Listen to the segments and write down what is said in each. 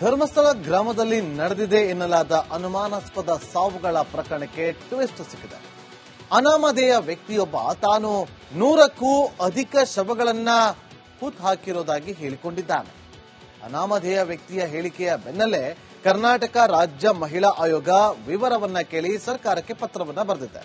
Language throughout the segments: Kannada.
ಧರ್ಮಸ್ಥಳ ಗ್ರಾಮದಲ್ಲಿ ನಡೆದಿದೆ ಎನ್ನಲಾದ ಅನುಮಾನಾಸ್ಪದ ಸಾವುಗಳ ಪ್ರಕರಣಕ್ಕೆ ಟ್ವಿಸ್ಟ್ ಸಿಕ್ಕಿದೆ. ಅನಾಮಧೇಯ ವ್ಯಕ್ತಿಯೊಬ್ಬ ತಾನು 100ಕ್ಕೂ ಅಧಿಕ ಶವಗಳನ್ನ ಹುತ್ತು ಹಾಕಿರೋದಾಗಿ ಹೇಳಿಕೊಂಡಿದ್ದಾನೆ. ಅನಾಮಧೇಯ ವ್ಯಕ್ತಿಯ ಹೇಳಿಕೆಯ ಬೆನ್ನಲ್ಲೇ ಕರ್ನಾಟಕ ರಾಜ್ಯ ಮಹಿಳಾ ಆಯೋಗ ವಿವರವನ್ನ ಕೇಳಿ ಸರ್ಕಾರಕ್ಕೆ ಪತ್ರವನ್ನ ಬರೆದಿದೆ.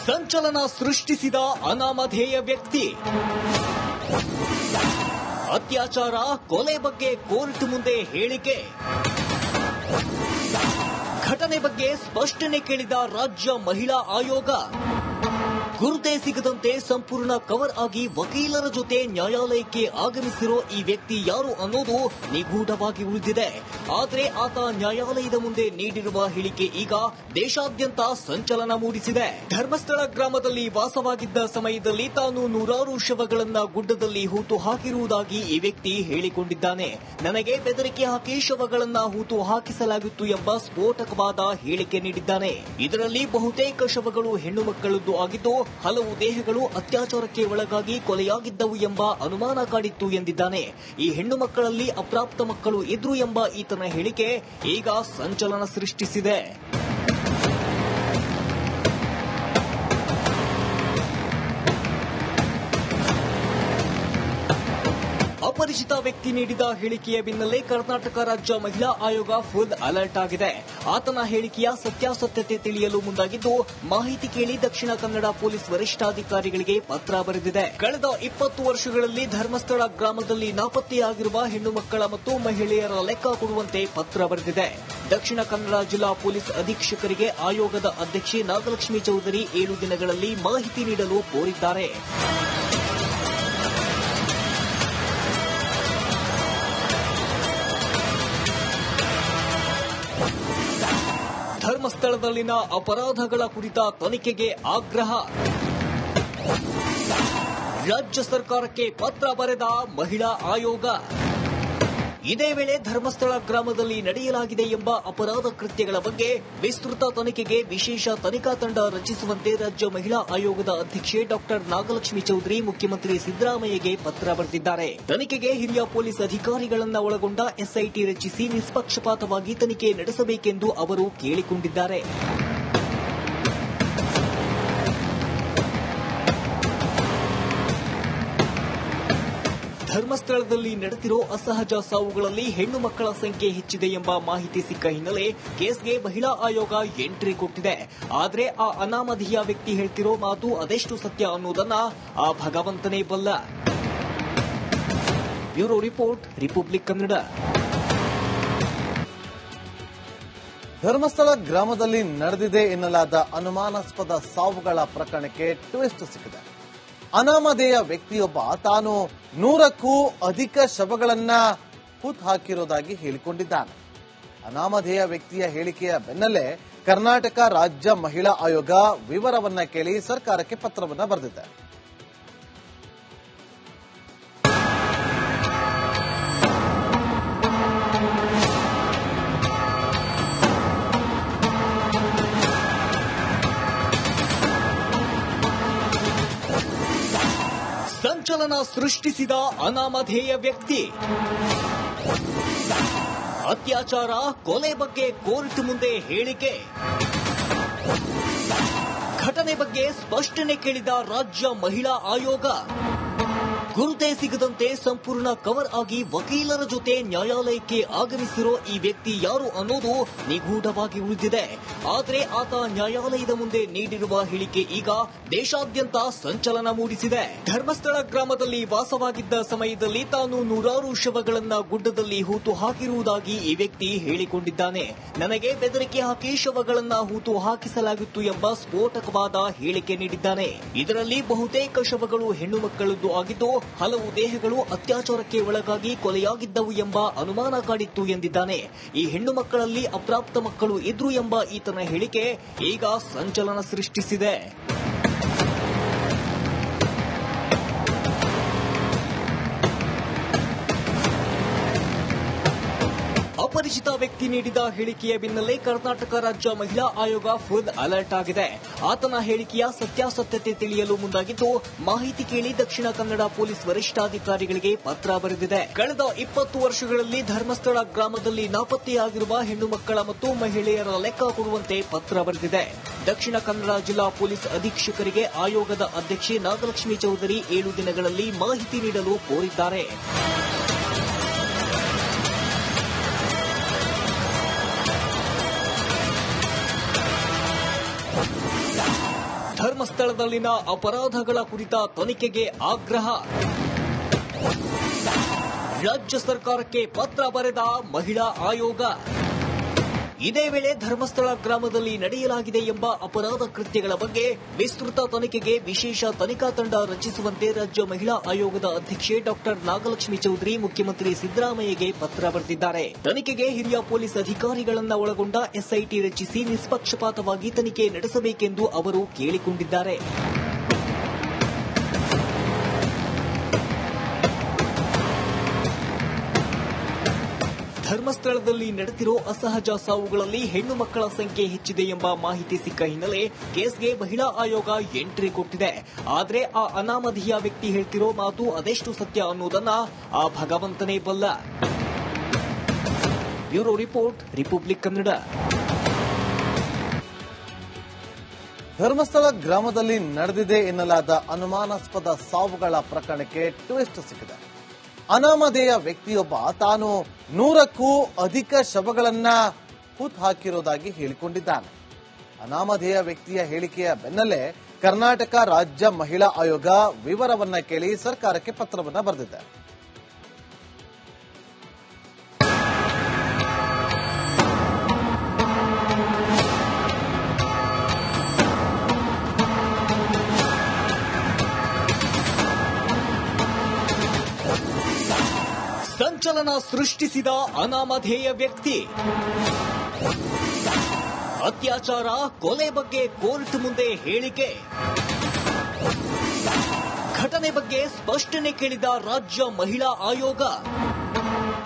ಸಂಚಲನ ಸೃಷ್ಟಿಸಿದ ಅನಾಮಧೇಯ ವ್ಯಕ್ತಿ. ಅತ್ಯಾಚಾರ, ಕೊಲೆ ಬಗ್ಗೆ ಕೋರ್ಟ್ ಮುಂದೆ ಹೇಳಿಕೆ. ಘಟನೆ ಬಗ್ಗೆ ಸ್ಪಷ್ಟನೆ ಕೇಳಿದ ರಾಜ್ಯ ಮಹಿಳಾ ಆಯೋಗ. ಗುರುತೇ ಸಿಗದಂತೆ ಸಂಪೂರ್ಣ ಕವರ್ ಆಗಿ ವಕೀಲರ ಜೊತೆ ನ್ಯಾಯಾಲಯಕ್ಕೆ ಆಗಮಿಸಿರೋ ಈ ವ್ಯಕ್ತಿ ಯಾರು ಅನ್ನೋದು ನಿಗೂಢವಾಗಿ ಉಳಿದಿದೆ. ಆದರೆ ಆತ ನ್ಯಾಯಾಲಯದ ಮುಂದೆ ನೀಡಿರುವ ಹೇಳಿಕೆ ಈಗ ದೇಶಾದ್ಯಂತ ಸಂಚಲನ ಮೂಡಿಸಿದೆ. ಧರ್ಮಸ್ಥಳ ಗ್ರಾಮದಲ್ಲಿ ವಾಸವಾಗಿದ್ದ ಸಮಯದಲ್ಲಿ ತಾನು 100 ಶವಗಳನ್ನ ಗುಡ್ಡದಲ್ಲಿ ಹೂತು ಹಾಕಿರುವುದಾಗಿ ಈ ವ್ಯಕ್ತಿ ಹೇಳಿಕೊಂಡಿದ್ದಾನೆ. ನನಗೆ ಬೆದರಿಕೆ ಹಾಕಿ ಶವಗಳನ್ನ ಹೂತು ಹಾಕಿಸಲಾಗಿತ್ತು ಎಂಬ ಸ್ಫೋಟಕವಾದ ಹೇಳಿಕೆ ನೀಡಿದ್ದಾನೆ. ಇದರಲ್ಲಿ ಬಹುತೇಕ ಶವಗಳು ಹೆಣ್ಣು ಮಕ್ಕಳದ್ದು ಆಗಿದ್ದು, ಹಲವು ದೇಹಗಳು ಅತ್ಯಾಚಾರಕ್ಕೆ ಒಳಗಾಗಿ ಕೊಲೆಯಾಗಿದ್ದವು ಎಂಬ ಅನುಮಾನ ಕಾಡಿತ್ತು ಎಂದಿದ್ದಾನೆ. ಈ ಹೆಣ್ಣು ಮಕ್ಕಳಲ್ಲಿ ಅಪ್ರಾಪ್ತ ಮಕ್ಕಳು ಇದ್ರು ಎಂಬ ಈತನ ಹೇಳಿಕೆ ಈಗ ಸಂಚಲನ ಸೃಷ್ಟಿಸಿದೆ. ಅಪರಿಚಿತ ವ್ಯಕ್ತಿ ನೀಡಿದ ಹೇಳಿಕೆಯ ಬೆನ್ನಲ್ಲೇ ಕರ್ನಾಟಕ ರಾಜ್ಯ ಮಹಿಳಾ ಆಯೋಗ ಫುಲ್ ಅಲರ್ಟ್ ಆಗಿದೆ. ಆತನ ಹೇಳಿಕೆಯ ಸತ್ಯಾಸತ್ಯತೆ ತಿಳಿಯಲು ಮುಂದಾಗಿದ್ದು, ಮಾಹಿತಿ ಕೇಳಿ ದಕ್ಷಿಣ ಕನ್ನಡ ಪೊಲೀಸ್ ವರಿಷ್ಠಾಧಿಕಾರಿಗಳಿಗೆ ಪತ್ರ ಬರೆದಿದೆ. ಕಳೆದ 20 ವರ್ಷಗಳಲ್ಲಿ ಧರ್ಮಸ್ಥಳ ಗ್ರಾಮದಲ್ಲಿ ನಾಪತ್ತೆಯಾಗಿರುವ ಹೆಣ್ಣು ಮಕ್ಕಳ ಮತ್ತು ಮಹಿಳೆಯರ ಲೆಕ್ಕ ಕೊಡುವಂತೆ ಪತ್ರ ಬರೆದಿದೆ. ದಕ್ಷಿಣ ಕನ್ನಡ ಜಿಲ್ಲಾ ಪೊಲೀಸ್ ಅಧೀಕ್ಷಕರಿಗೆ ಆಯೋಗದ ಅಧ್ಯಕ್ಷೆ ನಾಗಲಕ್ಷ್ಮಿ ಚೌಧರಿ 7 ದಿನಗಳಲ್ಲಿ ಮಾಹಿತಿ ನೀಡಲು ಕೋರಿದ್ದಾರೆ. ಧರ್ಮಸ್ಥಳದಲ್ಲಿನ ಅಪರಾಧಗಳ ಕುರಿತ ತನಿಖೆಗೆ ಆಗ್ರಹ. ರಾಜ್ಯ ಸರ್ಕಾರಕ್ಕೆ ಪತ್ರ ಬರೆದ ಮಹಿಳಾ ಆಯೋಗ. ಇದೇ ವೇಳೆ ಧರ್ಮಸ್ಥಳ ಗ್ರಾಮದಲ್ಲಿ ನಡೆಯಲಾಗಿದೆ ಎಂಬ ಅಪರಾಧ ಕೃತ್ಯಗಳ ಬಗ್ಗೆ ವಿಸ್ತೃತ ತನಿಖೆಗೆ ವಿಶೇಷ ತನಿಖಾ ತಂಡ ರಚಿಸುವಂತೆ ರಾಜ್ಯ ಮಹಿಳಾ ಆಯೋಗದ ಅಧ್ಯಕ್ಷೆ ಡಾ ನಾಗಲಕ್ಷ್ಮಿ ಚೌಧರಿ ಮುಖ್ಯಮಂತ್ರಿ ಸಿದ್ದರಾಮಯ್ಯಗೆ ಪತ್ರ ಬರೆದಿದ್ದಾರೆ. ತನಿಖೆಗೆ ಹಿರಿಯ ಪೊಲೀಸ್ ಅಧಿಕಾರಿಗಳನ್ನ ಒಳಗೊಂಡ ಎಸ್ಐಟಿ ರಚಿಸಿ ನಿಷ್ಪಕ್ಷಪಾತವಾಗಿ ತನಿಖೆ ನಡೆಸಬೇಕೆಂದು ಅವರು ಕೇಳಿಕೊಂಡಿದ್ದಾರೆ. ಧರ್ಮಸ್ಥಳದಲ್ಲಿ ನಡೆದಿರೋ ಅಸಹಜ ಸಾವುಗಳಲ್ಲಿ ಹೆಣ್ಣು ಮಕ್ಕಳ ಸಂಖ್ಯೆ ಹೆಚ್ಚಿದೆ ಎಂಬ ಮಾಹಿತಿ ಸಿಕ್ಕ ಹಿನ್ನೆಲೆ ಕೇಸ್ಗೆ ಮಹಿಳಾ ಆಯೋಗ ಎಂಟ್ರಿ ಕೊಟ್ಟಿದೆ. ಆದರೆ ಆ ಅನಾಮಧೇಯ ವ್ಯಕ್ತಿ ಹೇಳ್ತಿರೋ ಮಾತು ಅದೆಷ್ಟು ಸತ್ಯ ಅನ್ನೋದನ್ನ ಆ ಭಗವಂತನೇ ಬಲ್ಲ. Bureau report, republic Kannada. Dharmasthala ಗ್ರಾಮದಲ್ಲಿ ನಡೆದಿದೆ ಎನ್ನಲಾದ ಅನುಮಾನಾಸ್ಪದ ಸಾವುಗಳ ಪ್ರಕರಣಕ್ಕೆ ಟ್ವಿಸ್ಟ್ ಸಿಕ್ಕಿದೆ. ಅನಾಮಧೇಯ ವ್ಯಕ್ತಿಯೊಬ್ಬ ತಾನು 100ಕ್ಕೂ ಅಧಿಕ ಶವಗಳನ್ನ ಹುತ್ತು ಹಾಕಿರೋದಾಗಿ ಹೇಳಿಕೊಂಡಿದ್ದಾನೆ. ಅನಾಮಧೇಯ ವ್ಯಕ್ತಿಯ ಹೇಳಿಕೆಯ ಬೆನ್ನಲ್ಲೇ ಕರ್ನಾಟಕ ರಾಜ್ಯ ಮಹಿಳಾ ಆಯೋಗ ವಿವರವನ್ನ ಕೇಳಿ ಸರ್ಕಾರಕ್ಕೆ ಪತ್ರವನ್ನ ಬರೆದಿದೆ. ಸಂಚಲನ ಸೃಷ್ಟಿಸಿದ ಅನಾಮಧೇಯ ವ್ಯಕ್ತಿ. ಅತ್ಯಾಚಾರ, ಕೊಲೆ ಬಗ್ಗೆ ಕೋರ್ಟ್ ಮುಂದೆ ಹೇಳಿಕೆ. ಘಟನೆ ಬಗ್ಗೆ ಸ್ಪಷ್ಟನೆ ಕೇಳಿದ ರಾಜ್ಯ ಮಹಿಳಾ ಆಯೋಗ. ಗುರುತೇ ಸಿಗದಂತೆ ಸಂಪೂರ್ಣ ಕವರ್ ಆಗಿ ವಕೀಲರ ಜೊತೆ ನ್ಯಾಯಾಲಯಕ್ಕೆ ಆಗಮಿಸಿರೋ ಈ ವ್ಯಕ್ತಿ ಯಾರು ಅನ್ನೋದು ನಿಗೂಢವಾಗಿ ಉಳಿದಿದೆ. ಆದರೆ ಆತ ನ್ಯಾಯಾಲಯದ ಮುಂದೆ ನೀಡಿರುವ ಹೇಳಿಕೆ ಈಗ ದೇಶಾದ್ಯಂತ ಸಂಚಲನ ಮೂಡಿಸಿದೆ. ಧರ್ಮಸ್ಥಳ ಗ್ರಾಮದಲ್ಲಿ ವಾಸವಾಗಿದ್ದ ಸಮಯದಲ್ಲಿ ತಾನು 100 ಶವಗಳನ್ನ ಗುಡ್ಡದಲ್ಲಿ ಹೂತು ಹಾಕಿರುವುದಾಗಿ ಈ ವ್ಯಕ್ತಿ ಹೇಳಿಕೊಂಡಿದ್ದಾನೆ. ನನಗೆ ಬೆದರಿಕೆ ಹಾಕಿ ಶವಗಳನ್ನ ಹೂತು ಹಾಕಿಸಲಾಗಿತ್ತು ಎಂಬ ಸ್ಫೋಟಕವಾದ ಹೇಳಿಕೆ ನೀಡಿದ್ದಾನೆ. ಇದರಲ್ಲಿ ಬಹುತೇಕ ಶವಗಳು ಹೆಣ್ಣು ಮಕ್ಕಳದ್ದು ಆಗಿದ್ದು, ಹಲವು ದೇಹಗಳು ಅತ್ಯಾಚಾರಕ್ಕೆ ಒಳಗಾಗಿ ಕೊಲೆಯಾಗಿದ್ದವು ಎಂಬ ಅನುಮಾನ ಕಾಡಿತ್ತು ಎಂದಿದ್ದಾನೆ. ಈ ಹೆಣ್ಣು ಮಕ್ಕಳಲ್ಲಿ ಅಪ್ರಾಪ್ತ ಮಕ್ಕಳು ಇದ್ರು ಎಂಬ ಈತನ ಹೇಳಿಕೆ ಈಗ ಸಂಚಲನ ಸೃಷ್ಟಿಸಿದೆ. ಅಪರಿಚಿತ ವ್ಯಕ್ತಿ ನೀಡಿದ ಹೇಳಿಕೆಯ ಬೆನ್ನಲ್ಲೇ ಕರ್ನಾಟಕ ರಾಜ್ಯ ಮಹಿಳಾ ಆಯೋಗ ಫುಲ್ ಅಲರ್ಟ್ ಆಗಿದೆ. ಆತನ ಹೇಳಿಕೆಯ ಸತ್ಯಾಸತ್ಯತೆ ತಿಳಿಯಲು ಮುಂದಾಗಿದ್ದು, ಮಾಹಿತಿ ಕೇಳಿ ದಕ್ಷಿಣ ಕನ್ನಡ ಪೊಲೀಸ್ ವರಿಷ್ಠಾಧಿಕಾರಿಗಳಿಗೆ ಪತ್ರ ಬರೆದಿದೆ. ಕಳೆದ 20 ವರ್ಷಗಳಲ್ಲಿ ಧರ್ಮಸ್ಥಳ ಗ್ರಾಮದಲ್ಲಿ ನಾಪತ್ತೆಯಾಗಿರುವ ಹೆಣ್ಣು ಮಕ್ಕಳ ಮತ್ತು ಮಹಿಳೆಯರ ಲೆಕ್ಕ ಕೊಡುವಂತೆ ಪತ್ರ ಬರೆದಿದೆ. ದಕ್ಷಿಣ ಕನ್ನಡ ಜಿಲ್ಲಾ ಪೊಲೀಸ್ ಅಧೀಕ್ಷಕರಿಗೆ ಆಯೋಗದ ಅಧ್ಯಕ್ಷೆ ನಾಗಲಕ್ಷ್ಮಿ ಚೌಧರಿ 7 ದಿನಗಳಲ್ಲಿ ಮಾಹಿತಿ ನೀಡಲು ಕೋರಿದ್ದಾರೆ. ಧರ್ಮಸ್ಥಳದಲ್ಲಿನ ಅಪರಾಧಗಳ ಕುರಿತ ತನಿಖೆಗೆ ಆಗ್ರಹ. ರಾಜ್ಯ ಸರ್ಕಾರಕ್ಕೆ ಪತ್ರ ಬರೆದ ಮಹಿಳಾ ಆಯೋಗ. ಇದೇ ವೇಳೆ ಧರ್ಮಸ್ಥಳ ಗ್ರಾಮದಲ್ಲಿ ನಡೆಯಲಾಗಿದೆ ಎಂಬ ಅಪರಾಧ ಕೃತ್ಯಗಳ ಬಗ್ಗೆ ವಿಸ್ತೃತ ತನಿಖೆಗೆ ವಿಶೇಷ ತನಿಖಾ ತಂಡ ರಚಿಸುವಂತೆ ರಾಜ್ಯ ಮಹಿಳಾ ಆಯೋಗದ ಅಧ್ಯಕ್ಷೆ ಡಾ ನಾಗಲಕ್ಷ್ಮಿ ಚೌಧರಿ ಮುಖ್ಯಮಂತ್ರಿ ಸಿದ್ದರಾಮಯ್ಯಗೆ ಪತ್ರ ಬರೆದಿದ್ದಾರೆ. ತನಿಖೆಗೆ ಹಿರಿಯ ಪೊಲೀಸ್ ಅಧಿಕಾರಿಗಳನ್ನ ಒಳಗೊಂಡ ಎಸ್ಐಟಿ ರಚಿಸಿ ನಿಷ್ಪಕ್ಷಪಾತವಾಗಿ ತನಿಖೆ ನಡೆಸಬೇಕೆಂದು ಅವರು ಕೇಳಿಕೊಂಡಿದ್ದಾರೆ. ಧರ್ಮಸ್ಥಳದಲ್ಲಿ ನಡೆದಿರೋ ಅಸಹಜ ಸಾವುಗಳಲ್ಲಿ ಹೆಣ್ಣು ಮಕ್ಕಳ ಸಂಖ್ಯೆ ಹೆಚ್ಚಿದೆ ಎಂಬ ಮಾಹಿತಿ ಸಿಕ್ಕ ಹಿನ್ನೆಲೆ ಕೇಸ್ಗೆ ಮಹಿಳಾ ಆಯೋಗ ಎಂಟ್ರಿ ಕೊಟ್ಟಿದೆ. ಆದರೆ ಆ ಅನಾಮಧೇಯ ವ್ಯಕ್ತಿ ಹೇಳ್ತಿರೋ ಮಾತು ಅದೆಷ್ಟು ಸತ್ಯ ಅನ್ನೋದನ್ನ ಆ ಭಗವಂತನೇ ಬಲ್ಲ. Bureau report, republic Kannada. Dharmasthala ಗ್ರಾಮದಲ್ಲಿ ನಡೆದಿದೆ ಎನ್ನಲಾದ ಅನುಮಾನಾಸ್ಪದ ಸಾವುಗಳ ಪ್ರಕರಣಕ್ಕೆ ಟ್ವಿಸ್ಟ್ ಸಿಕ್ಕಿದೆ. ಅನಾಮಧೇಯ ವ್ಯಕ್ತಿಯೊಬ್ಬ ತಾನು 100ಕ್ಕೂ ಅಧಿಕ ಶವಗಳನ್ನ ಹುತ್ತು ಹಾಕಿರುವುದಾಗಿ ಹೇಳಿಕೊಂಡಿದ್ದಾನೆ. ಅನಾಮಧೇಯ ವ್ಯಕ್ತಿಯ ಹೇಳಿಕೆಯ ಬೆನ್ನಲ್ಲೇ ಕರ್ನಾಟಕ ರಾಜ್ಯ ಮಹಿಳಾ ಆಯೋಗ ವಿವರವನ್ನ ಕೇಳಿ ಸರ್ಕಾರಕ್ಕೆ ಪತ್ರವನ್ನ ಬರೆದಿದೆ. ಸಂಚಲನ ಸೃಷ್ಟಿಸಿದ ಅನಾಮಧೇಯ ವ್ಯಕ್ತಿ. ಅತ್ಯಾಚಾರ, ಕೊಲೆ ಬಗ್ಗೆ ಕೋರ್ಟ್ ಮುಂದೆ ಹೇಳಿಕೆ. ಘಟನೆ ಬಗ್ಗೆ ಸ್ಪಷ್ಟನೆ ಕೇಳಿದ ರಾಜ್ಯ ಮಹಿಳಾ ಆಯೋಗ.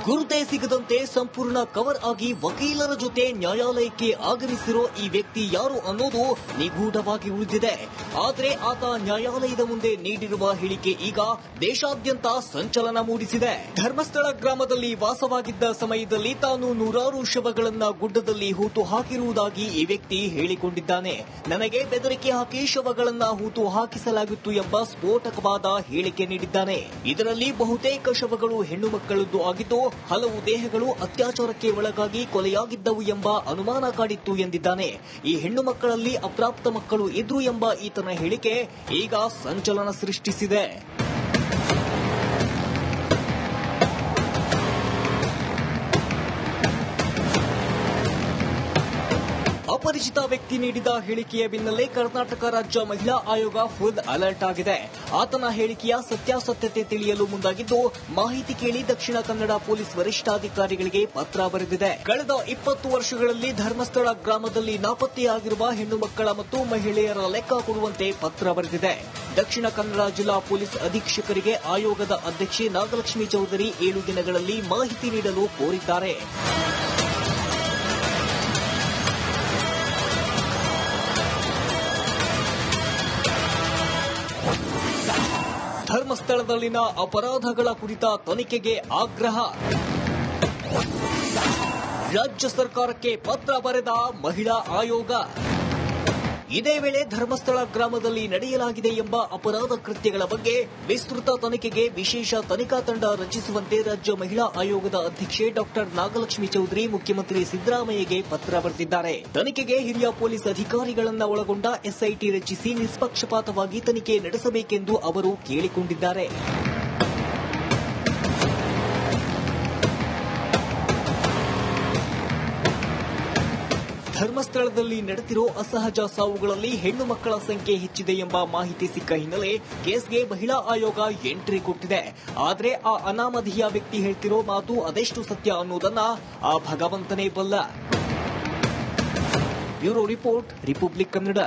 ಗುರುತೇ ಸಿಗದಂತೆ ಸಂಪೂರ್ಣ ಕವರ್ ಆಗಿ ವಕೀಲರ ಜೊತೆ ನ್ಯಾಯಾಲಯಕ್ಕೆ ಆಗಮಿಸಿರೋ ಈ ವ್ಯಕ್ತಿ ಯಾರು ಅನ್ನೋದು ನಿಗೂಢವಾಗಿ ಉಳಿದಿದೆ. ಆದರೆ ಆತ ನ್ಯಾಯಾಲಯದ ಮುಂದೆ ನೀಡಿರುವ ಹೇಳಿಕೆ ಈಗ ದೇಶಾದ್ಯಂತ ಸಂಚಲನ ಮೂಡಿಸಿದೆ. ಧರ್ಮಸ್ಥಳ ಗ್ರಾಮದಲ್ಲಿ ವಾಸವಾಗಿದ್ದ ಸಮಯದಲ್ಲಿ ತಾನು 100 ಶವಗಳನ್ನ ಗುಡ್ಡದಲ್ಲಿ ಹೂತು ಹಾಕಿರುವುದಾಗಿ ಈ ವ್ಯಕ್ತಿ ಹೇಳಿಕೊಂಡಿದ್ದಾನೆ. ನನಗೆ ಬೆದರಿಕೆ ಹಾಕಿ ಶವಗಳನ್ನ ಹೂತು ಹಾಕಿಸಲಾಗಿತ್ತು ಎಂಬ ಸ್ಫೋಟಕವಾದ ಹೇಳಿಕೆ ನೀಡಿದ್ದಾನೆ. ಇದರಲ್ಲಿ ಬಹುತೇಕ ಶವಗಳು ಹೆಣ್ಣು ಮಕ್ಕಳದ್ದು ಆಗಿದ್ದು, ಹಲವು ದೇಹಗಳು ಅತ್ಯಾಚಾರಕ್ಕೆ ಒಳಗಾಗಿ ಕೊಲೆಯಾಗಿದ್ದವು ಎಂಬ ಅನುಮಾನ ಕಾಡಿತ್ತು ಎಂದಿದ್ದಾನೆ. ಈ ಹೆಣ್ಣು ಮಕ್ಕಳಲ್ಲಿ ಅಪ್ರಾಪ್ತ ಮಕ್ಕಳು ಇದ್ರು ಎಂಬ ಈತನ ಹೇಳಿಕೆ ಈಗ ಸಂಚಲನ ಸೃಷ್ಟಿಸಿದೆ. ಅಪರಿಚಿತ ವ್ಯಕ್ತಿ ನೀಡಿದ ಹೇಳಿಕೆಯ ಬೆನ್ನಲ್ಲೇ ಕರ್ನಾಟಕ ರಾಜ್ಯ ಮಹಿಳಾ ಆಯೋಗ ಫುಲ್ ಅಲರ್ಟ್ ಆಗಿದೆ. ಆತನ ಹೇಳಿಕೆಯ ಸತ್ಯಾಸತ್ಯತೆ ತಿಳಿಯಲು ಮುಂದಾಗಿದ್ದು, ಮಾಹಿತಿ ಕೇಳಿ ದಕ್ಷಿಣ ಕನ್ನಡ ಪೊಲೀಸ್ ವರಿಷ್ಠಾಧಿಕಾರಿಗಳಿಗೆ ಪತ್ರ ಬರೆದಿದೆ. ಕಳೆದ 20 ವರ್ಷಗಳಲ್ಲಿ ಧರ್ಮಸ್ಥಳ ಗ್ರಾಮದಲ್ಲಿ ನಾಪತ್ತೆಯಾಗಿರುವ ಹೆಣ್ಣು ಮಕ್ಕಳ ಮತ್ತು ಮಹಿಳೆಯರ ಲೆಕ್ಕ ಕೊಡುವಂತೆ ಪತ್ರ ಬರೆದಿದೆ. ದಕ್ಷಿಣ ಕನ್ನಡ ಜಿಲ್ಲಾ ಪೊಲೀಸ್ ಅಧೀಕ್ಷಕರಿಗೆ ಆಯೋಗದ ಅಧ್ಯಕ್ಷೆ ನಾಗಲಕ್ಷ್ಮಿ ಚೌಧರಿ 7 ದಿನಗಳಲ್ಲಿ ಮಾಹಿತಿ ನೀಡಲು ಕೋರಿದ್ದಾರೆ. ಧರ್ಮಸ್ಥಳದಲ್ಲಿನ ಅಪರಾಧಗಳ ಕುರಿತ ತನಿಖೆಗೆ ಆಗ್ರಹ. ರಾಜ್ಯ ಸರ್ಕಾರಕ್ಕೆ ಪತ್ರ ಬರೆದ ಮಹಿಳಾ ಆಯೋಗ. ಇದೇ ವೇಳೆ ಧರ್ಮಸ್ಥಳ ಗ್ರಾಮದಲ್ಲಿ ನಡೆಯಲಾಗಿದೆ ಎಂಬ ಅಪರಾಧ ಕೃತ್ಯಗಳ ಬಗ್ಗೆ ವಿಸ್ತೃತ ತನಿಖೆಗೆ ವಿಶೇಷ ತನಿಖಾ ತಂಡ ರಚಿಸುವಂತೆ ರಾಜ್ಯ ಮಹಿಳಾ ಆಯೋಗದ ಅಧ್ಯಕ್ಷೆ ಡಾ ನಾಗಲಕ್ಷ್ಮಿ ಚೌಧರಿ ಮುಖ್ಯಮಂತ್ರಿ ಸಿದ್ದರಾಮಯ್ಯಗೆ ಪತ್ರ ಬರೆದಿದ್ದಾರೆ. ತನಿಖೆಗೆ ಹಿರಿಯ ಪೊಲೀಸ್ ಅಧಿಕಾರಿಗಳನ್ನ ಒಳಗೊಂಡ ಎಸ್ಐಟಿ ರಚಿಸಿ ನಿಷ್ಪಕ್ಷಪಾತವಾಗಿ ತನಿಖೆ ನಡೆಸಬೇಕೆಂದು ಅವರು ಕೇಳಿಕೊಂಡಿದ್ದಾರೆ. ಧರ್ಮಸ್ಥಳದಲ್ಲಿ ನಡೆದಿರೋ ಅಸಹಜ ಸಾವುಗಳಲ್ಲಿ ಹೆಣ್ಣು ಮಕ್ಕಳ ಸಂಖ್ಯೆ ಹೆಚ್ಚಿದೆ ಎಂಬ ಮಾಹಿತಿ ಸಿಕ್ಕ ಹಿನ್ನೆಲೆ ಕೇಸ್ಗೆ ಮಹಿಳಾ ಆಯೋಗ ಎಂಟ್ರಿ ಕೊಟ್ಟಿದೆ. ಆದರೆ ಆ ಅನಾಮಧೇಯ ವ್ಯಕ್ತಿ ಹೇಳ್ತಿರೋ ಮಾತು ಅದೆಷ್ಟು ಸತ್ಯ ಅನ್ನೋದನ್ನ ಆ ಭಗವಂತನೇ ಬಲ್ಲ. Bureau report, republic Kannada.